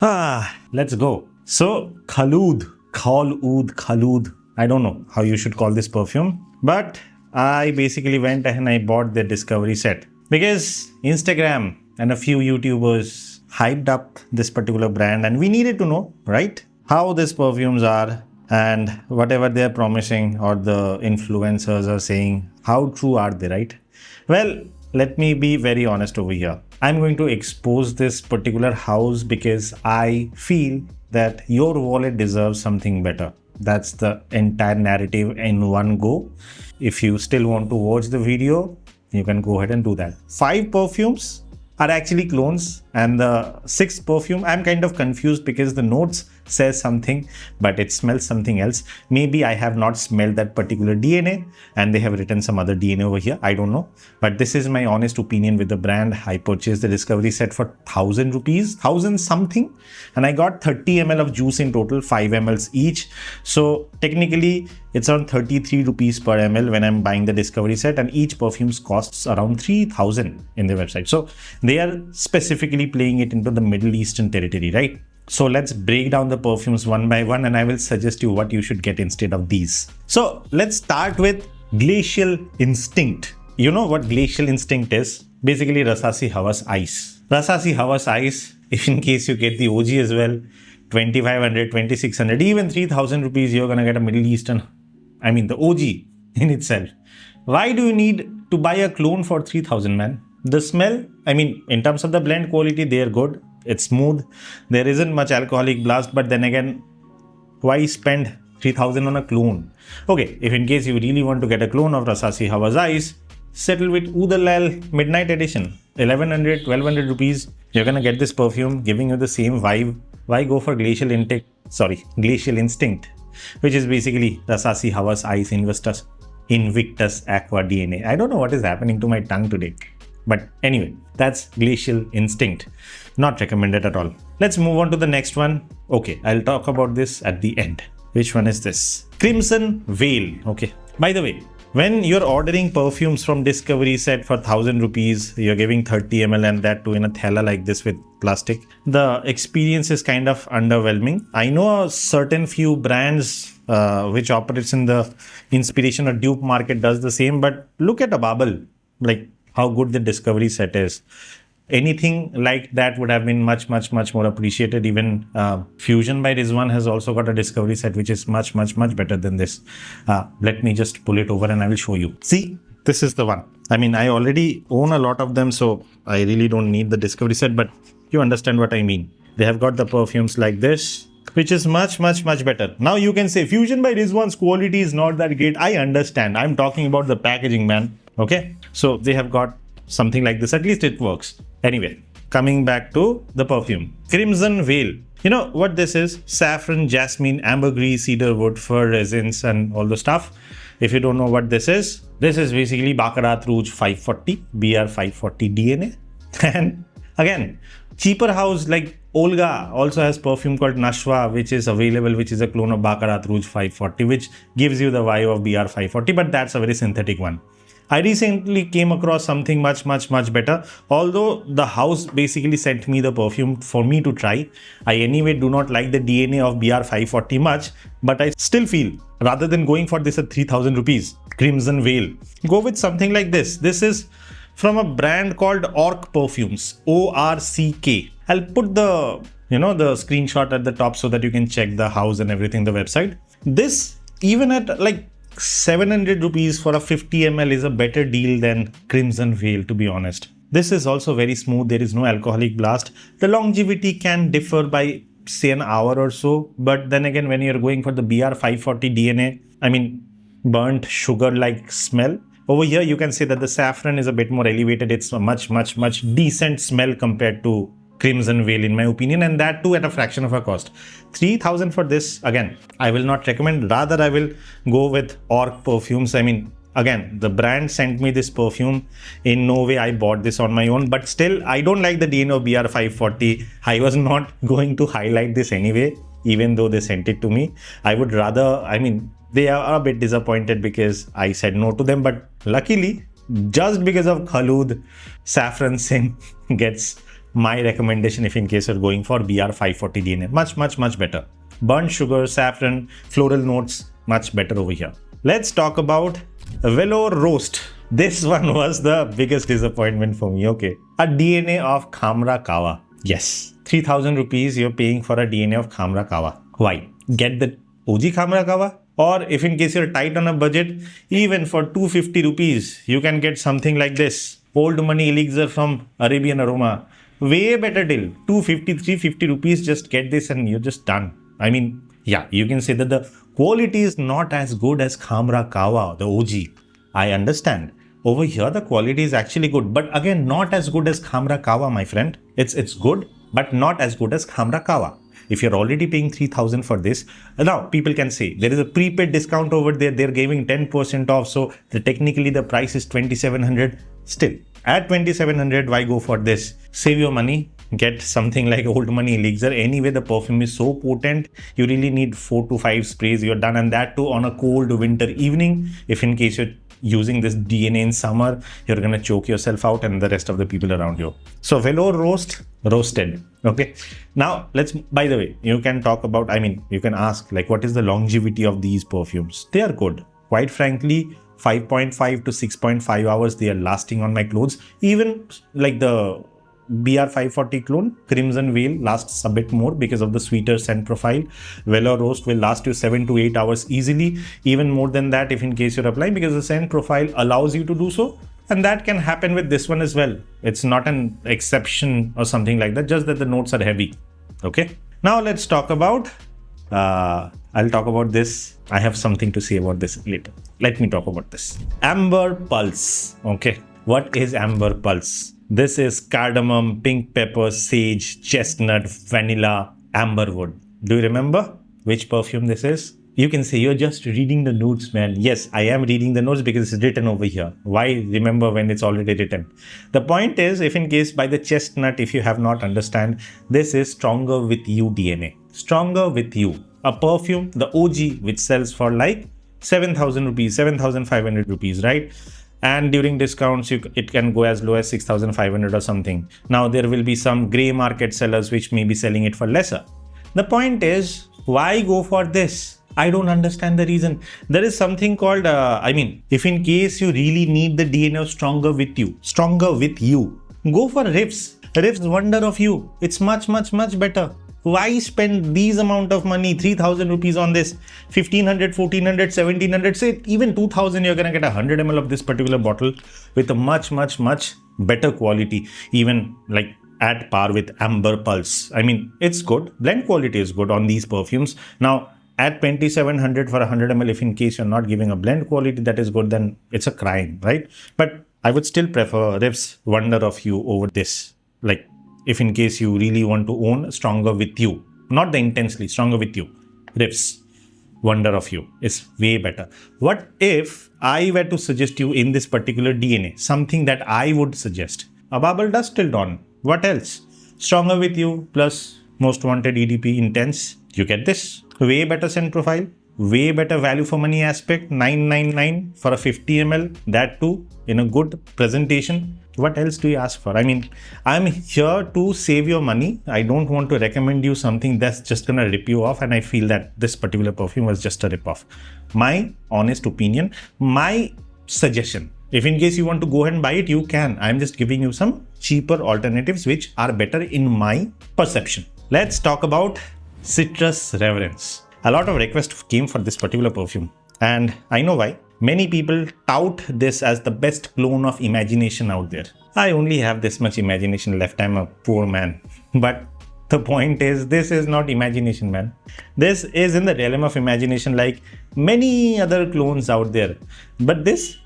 Let's go. So, Khuloud. I don't know how you should call this perfume, but I basically went and I bought the discovery set because Instagram and a few YouTubers hyped up this particular brand, and we needed to know, right, how these perfumes are and whatever they're promising or the influencers are saying, how true are they, right? Well, let me be very honest over here. I'm going to expose this particular house because I feel that your wallet deserves something better. That's the entire narrative in one go. If you still want to watch the video, you can go ahead and do that. 5 perfumes are actually clones, and the 6th perfume, I'm kind of confused because the notes says something but it smells something else. Maybe I have not smelled that particular DNA and they have written some other DNA over here. I don't know, but this is my honest opinion with the brand. I purchased the discovery set for 1000 rupees, 1000 something, and I got 30 ml of juice in total, 5 mls each. So technically it's around 33 rupees per ml when I'm buying the discovery set, and each perfume costs around 3000 in their website. So they are specifically playing it into the Middle Eastern territory, right? So let's break down the perfumes one by one, and I will suggest you what you should get instead of these. So let's start with Glacial Instinct. You know what Glacial Instinct is? Basically Rasasi Hawas Ice. Rasasi Hawas Ice, if in case you get the OG as well, 2500, 2600, even 3000 rupees, you're gonna get a Middle Eastern, I mean the OG in itself. Why do you need to buy a clone for 3000, man? The smell, I mean, in terms of the blend quality, they are good. It's smooth. There isn't much alcoholic blast, but then again, why spend 3000 on a clone? Okay, if in case you really want to get a clone of Rasasi Hawas Ice, settle with Udalal Midnight Edition. 1100, 1200 rupees. You're gonna get this perfume giving you the same vibe. Why go for Glacial Instinct, which is basically Rasasi Hawas Ice Invictus Aqua DNA. I don't know what is happening to my tongue today. But anyway, that's Glacial Instinct. Not recommended at all. Let's move on to the next one. Okay, I'll talk about this at the end. Which one is this? Crimson Vale. Okay. By the way, when you're ordering perfumes from Discovery Set for 1000 rupees, you're giving 30 ml and that too in a thela like this with plastic. The experience is kind of underwhelming. I know a certain few brands which operates in the inspiration or dupe market does the same, but look at a bubble. Like, how good the discovery set is. Anything like that would have been much more appreciated. Even Fusion by Rizwan has also got a discovery set which is much better than this. Let me just pull it over and I will show you. See, this is the one. I mean, I already own a lot of them, so I really don't need the discovery set, but you understand what I mean. They have got the perfumes like this, which is much better. Now you can say Fusion by Rizwan's quality is not that great. I understand. I'm talking about the packaging, man. Okay, so they have got something like this. At least it works. Anyway, coming back to the perfume. Crimson Vale. You know what this is? Saffron, jasmine, ambergris, cedarwood, fir resins and all the stuff. If you don't know what this is basically Baccarat Rouge 540, BR 540 DNA. And again, cheaper house like Olga also has perfume called Nashwa, which is available, which is a clone of Baccarat Rouge 540, which gives you the vibe of BR 540, but that's a very synthetic one. I recently came across something much better. Although the house basically sent me the perfume for me to try, I anyway do not like the DNA of BR 540 much, but I still feel rather than going for this at 3000 rupees, Crimson Vale, go with something like this. This is from a brand called Orc Perfumes, ORCK. I'll put the the screenshot at the top so that you can check the house and everything, the website. This, even at like 700 rupees for a 50 ml is a better deal than Crimson Vale, to be honest. This is also very smooth. There is no alcoholic blast. The longevity can differ by say an hour or so, but then again, when you're going for the BR 540 DNA, I mean burnt sugar like smell, over here you can say that the saffron is a bit more elevated. It's a much decent smell compared to Crimson Vale in my opinion, and that too at a fraction of a cost. 3000 for this, again, I will not recommend. Rather, I will go with Orc Perfumes. I mean, again, the brand sent me this perfume. In no way I bought this on my own, but still, I don't like the DNA of BR 540. I was not going to highlight this anyway, even though they sent it to me. I would rather, I mean, they are a bit disappointed because I said no to them, but luckily, just because of Khuloud, Saffron Singh gets my recommendation if in case you're going for BR540 DNA. Much better. Burnt sugar, saffron, floral notes, much better over here. Let's talk about Velour Roast. This one was the biggest disappointment for me. Okay. A DNA of Khamrah Qahwa. Yes. 3,000 rupees you're paying for a DNA of Khamrah Qahwa. Why? Get the OG Khamrah Qahwa? Or if in case you're tight on a budget, even for 250 rupees, you can get something like this. Old money elixir from Arabian Aroma. Way better deal. 250, 350 rupees, just get this and you're just done. I mean, yeah, you can say that the quality is not as good as Khamrah Qahwa, the OG. I understand. Over here, the quality is actually good. But again, not as good as Khamrah Qahwa, my friend. It's good, but not as good as Khamrah Qahwa. If you're already paying 3,000 for this, now people can say there is a prepaid discount over there. They're giving 10% off. So technically the price is 2,700. Still, at 2,700, why go for this? Save your money. Get something like old money elixir. Anyway, the perfume is so potent. You really need 4 to 5 sprays. You're done. And that too on a cold winter evening. If in case you're using this DNA in summer, you're going to choke yourself out and the rest of the people around you. So Velour roasted. Okay. Now by the way, you can talk about, you can ask like, what is the longevity of these perfumes? They are good. Quite frankly, 5.5 to 6.5 hours they are lasting on my clothes. Even like the BR540 clone, Crimson Vale, lasts a bit more because of the sweeter scent profile. Velour Roast will last you 7 to 8 hours easily, even more than that if in case you're applying, because the scent profile allows you to do so. And that can happen with this one as well. It's not an exception or something like that, just that the notes are heavy. Okay. Now let's talk about, I'll talk about this. I have something to say about this later. Let me talk about this. Amber Pulse. Okay. What is Amber Pulse? This is cardamom, pink pepper, sage, chestnut, vanilla, amberwood. Do you remember which perfume this is? You can say you're just reading the notes, man. Yes, I am reading the notes because it's written over here. Why remember when it's already written? The point is, if in case by the chestnut, if you have not understand, this is Stronger With You DNA. Stronger With You. A perfume, the OG, which sells for like 7,000 rupees, 7,500 rupees, right? And during discounts, it can go as low as 6,500 or something. Now, there will be some gray market sellers which may be selling it for lesser. The point is, why go for this? I don't understand the reason. There is something called, if in case you really need the DNA of Stronger With You, go for Riffs. Riffs Wonder of You. It's much better. Why spend these amount of money, 3,000 rupees on this, 1,500, 1,400, 1,700, say even 2,000, you're going to get 100 ml of this particular bottle with a much better quality, even like at par with Amber Pulse. It's good. Blend quality is good on these perfumes. Now, at 2,700 for 100 ml, if in case you're not giving a blend quality that is good, then it's a crime, right? But I would still prefer Riffs Wonder of You over this. Like, if in case you really want to own Stronger With You, not the Intensely, Stronger With You, Riffs Wonder of You is way better. What if I were to suggest you in this particular DNA, something that I would suggest? A Bubble Dust Till Dawn. What else? Stronger With You plus Most Wanted EDP Intense. You get this. Way better scent profile. Way better value for money aspect. 999 for a 50 ml. That too in a good presentation. What else do you ask for? I'm here to save your money. I don't want to recommend you something that's just gonna rip you off, and I feel that this particular perfume was just a rip off. My honest opinion, my suggestion. If in case you want to go ahead and buy it, you can. I'm just giving you some cheaper alternatives which are better in my perception. Let's talk about Citrus Reverence. A lot of requests came for this particular perfume, and I know why. Many people tout this as the best clone of Imagination out there. I only have this much imagination left. I'm a poor man. But the point is, this is not Imagination, man. This is in the realm of Imagination like many other clones out there. But this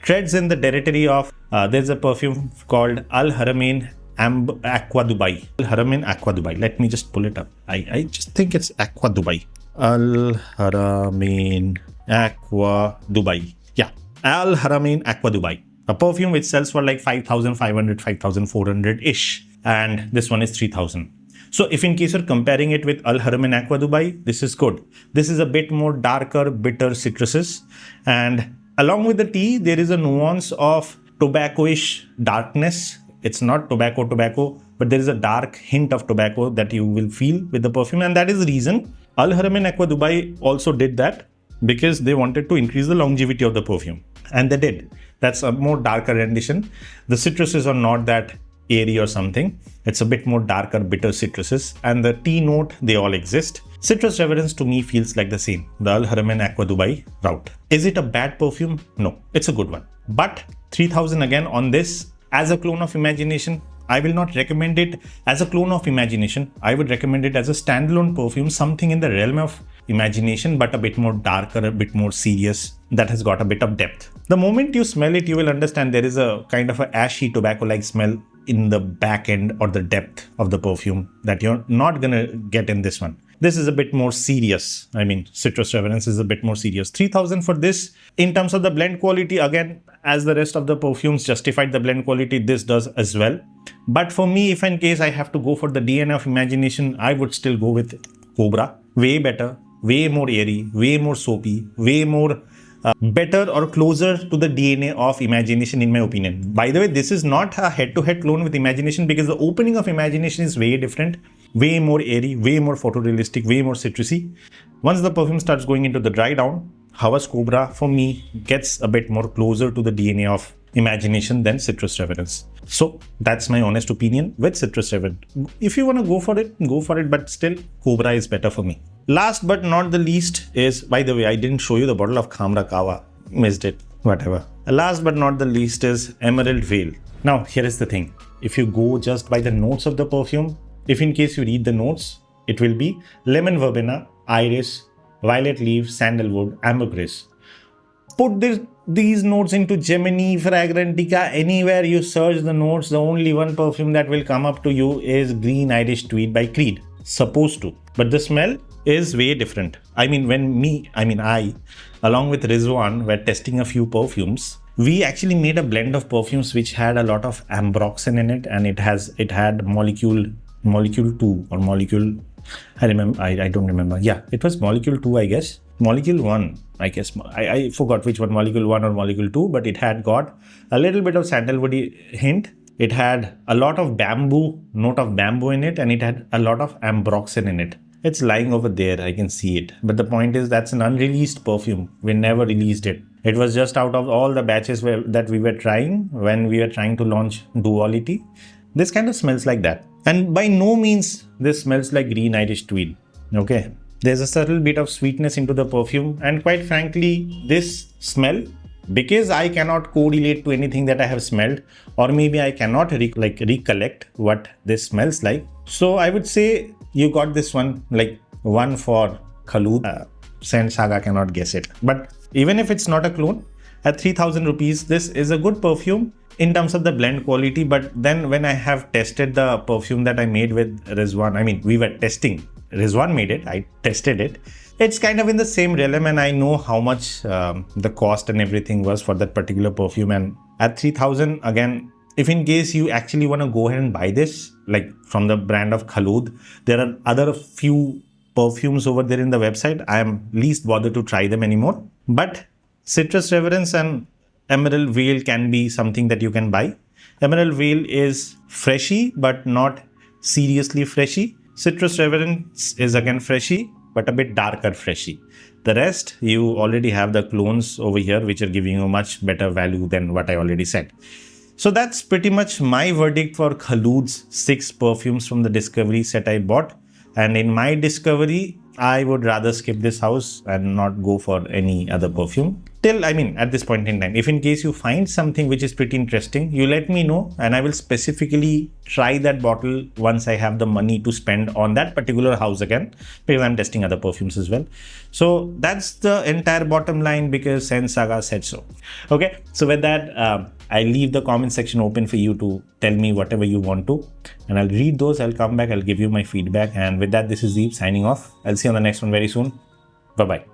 treads in the territory of, there's a perfume called Al Haramain Aqua Dubai. Al Haramain Aqua Dubai. Let me just pull it up. I just think it's Aqua Dubai. Al Haramain Aqua Dubai. Yeah, Al Haramain Aqua Dubai. A perfume which sells for like 5,500, 5,400 ish. And this one is 3,000. So if in case you're comparing it with Al Haramain Aqua Dubai, this is good. This is a bit more darker, bitter citruses. And along with the tea, there is a nuance of tobacco-ish darkness. It's not tobacco, but there is a dark hint of tobacco that you will feel with the perfume, and that is the reason Al Haramain Aqua Dubai also did that, because they wanted to increase the longevity of the perfume, and they did. That's a more darker rendition. The citruses are not that airy or something. It's a bit more darker, bitter citruses, and the tea note, they all exist. Citrus Reverence to me feels like the same, the Al Haramain Aqua Dubai route. Is it a bad perfume? No, it's a good one. But 3000 again on this, as a clone of Imagination, I will not recommend it as a clone of Imagination. I would recommend it as a standalone perfume, something in the realm of Imagination, but a bit more darker, a bit more serious, that has got a bit of depth. The moment you smell it, you will understand there is a kind of a ashy tobacco-like smell in the back end or the depth of the perfume that you're not gonna get in this one. This is a bit more serious. I mean, Citrus Reverence is a bit more serious. 3000 for this. In terms of the blend quality, again, as the rest of the perfumes justified the blend quality, this does as well. But for me, if in case I have to go for the DNA of Imagination, I would still go with Cobra. Way better, way more airy, way more soapy, way more better or closer to the DNA of Imagination in my opinion. By the way, this is not a head-to-head clone with Imagination, because the opening of Imagination is way different, way more airy, way more photorealistic, way more citrusy. Once the perfume starts going into the dry down, Hawas Cobra for me gets a bit more closer to the DNA of Imagination than Citrus Reverence. So that's my honest opinion with Citrus Reverence. If you want to go for it, but still Cobra is better for me. Last but not the least is, by the way, I didn't show you the bottle of Khamrah Qahwa, missed it, whatever. Last but not the least is Emerald Vale. Now here is the thing, if you go just by the notes of the perfume, if in case you read the notes, it will be lemon verbena, iris, violet leaf, sandalwood, ambergris. Put these notes into Gemini, Fragrantica, anywhere you search the notes, the only one perfume that will come up to you is Green Irish Tweed by Creed. Supposed to. But the smell is way different. I mean, I, along with Rizwan, were testing a few perfumes. We actually made a blend of perfumes which had a lot of ambroxan in it, and it had molecule 2 or molecule, I don't remember. Yeah, it was molecule 2, I guess. Molecule 1, I guess. I forgot which one, molecule 1 or molecule 2, but it had got a little bit of sandalwoody hint. It had a lot of note of bamboo in it, and it had a lot of ambroxan in it. It's lying over there, I can see it. But the point is, that's an unreleased perfume. We never released it. It was just out of all the batches that we were trying when we were trying to launch Duality. This kind of smells like that. And by no means this smells like Green Irish Tweed. Okay. There's a subtle bit of sweetness into the perfume, and quite frankly, this smell, because I cannot correlate to anything that I have smelled, or maybe I cannot recollect what this smells like. So I would say you got this one, like one for Khuloud. Scent Saga cannot guess it. But even if it's not a clone, at 3000 rupees, this is a good perfume in terms of the blend quality. But then when I have tested the perfume that I made with Rizwan, we were testing. Rizwan made it, I tested it. It's kind of in the same realm, and I know how much the cost and everything was for that particular perfume. And at 3000, again, if in case you actually want to go ahead and buy this, like from the brand of Khuloud, there are other few perfumes over there in the website. I am least bothered to try them anymore. But Citrus Reverence and Emerald Vale can be something that you can buy. Emerald Vale is freshy, but not seriously freshy. Citrus Reverence is again freshy, but a bit darker freshy. The rest, you already have the clones over here, which are giving you much better value than what I already said. So that's pretty much my verdict for Khuloud's 6 perfumes from the Discovery set I bought. And in my discovery, I would rather skip this house and not go for any other perfume. At this point in time, if in case you find something which is pretty interesting, you let me know, and I will specifically try that bottle once I have the money to spend on that particular house again, because I'm testing other perfumes as well. So that's the entire bottom line, because Scent Saga said so. Okay, so with that, I leave the comment section open for you to tell me whatever you want to, and I'll read those. I'll come back, I'll give you my feedback. And with that, this is Deep signing off. I'll see you on the next one very soon. Bye-bye.